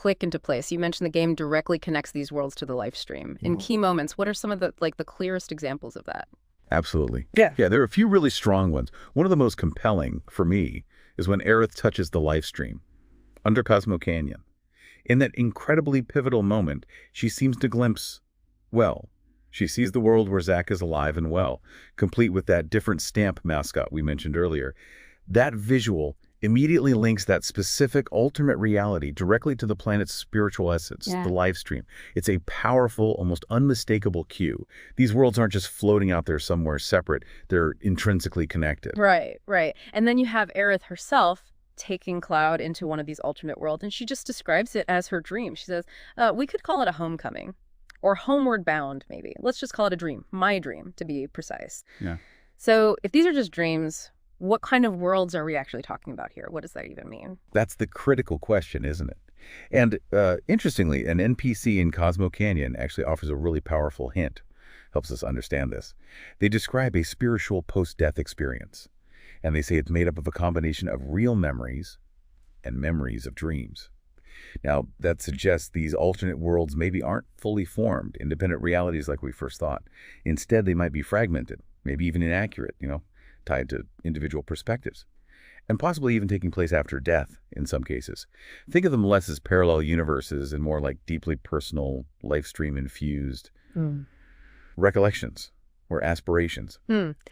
click into place. You mentioned the game directly connects these worlds to the life stream. In key moments, what are some of the clearest examples of that? Absolutely. Yeah, there are a few really strong ones. One of the most compelling, for me, is when Aerith touches the life stream under Cosmo Canyon. In that incredibly pivotal moment, she seems to glimpse, well, she sees the world where Zack is alive and well, complete with that different stamp mascot we mentioned earlier. That visual immediately links that specific alternate reality directly to the planet's spiritual essence, the live stream. It's a powerful, almost unmistakable cue. These worlds aren't just floating out there somewhere separate. They're intrinsically connected. Right. And then you have Aerith herself taking Cloud into one of these alternate worlds, and she just describes it as her dream. She says, we could call it a homecoming or homeward bound, maybe. Let's just call it a dream. My dream, to be precise. Yeah. So if these are just dreams, what kind of worlds are we actually talking about here? What does that even mean? That's the critical question, isn't it? And interestingly, an NPC in Cosmo Canyon actually offers a really powerful hint, helps us understand this. They describe a spiritual post-death experience, and they say it's made up of a combination of real memories and memories of dreams. Now, that suggests these alternate worlds maybe aren't fully formed, independent realities like we first thought. Instead, they might be fragmented, maybe even inaccurate, tied to individual perspectives, and possibly even taking place after death in some cases. Think of them less as parallel universes and more like deeply personal, life stream infused recollections or aspirations.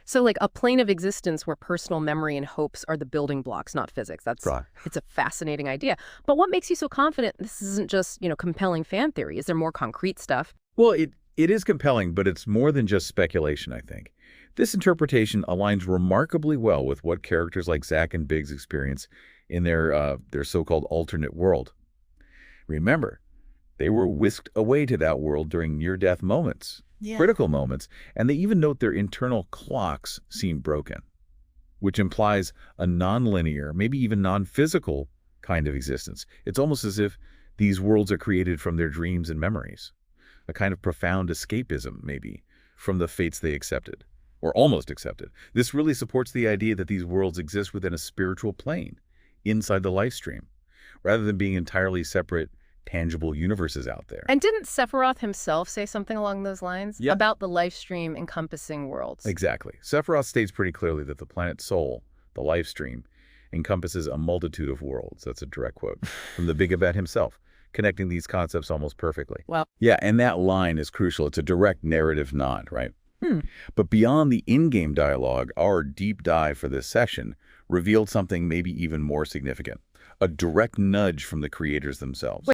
So like a plane of existence where personal memory and hopes are the building blocks, not physics. It's a fascinating idea. But what makes you so confident this isn't just, compelling fan theory? Is there more concrete stuff? Well, it is compelling, but it's more than just speculation, I think. This interpretation aligns remarkably well with what characters like Zack and Biggs experience in their so-called alternate world. Remember, they were whisked away to that world during near-death moments, critical moments, and they even note their internal clocks seem broken, which implies a non-linear, maybe even non-physical kind of existence. It's almost as if these worlds are created from their dreams and memories, a kind of profound escapism, maybe, from the fates they accepted, or almost accepted. This really supports the idea that these worlds exist within a spiritual plane, inside the life stream, rather than being entirely separate, tangible universes out there. And didn't Sephiroth himself say something along those lines about the life stream encompassing worlds? Exactly. Sephiroth states pretty clearly that the planet Soul, the life stream, encompasses a multitude of worlds. That's a direct quote from the Big Event himself, connecting these concepts almost perfectly. Well, yeah, and that line is crucial. It's a direct narrative nod, right? But beyond the in-game dialogue, our deep dive for this session revealed something maybe even more significant, a direct nudge from the creators themselves.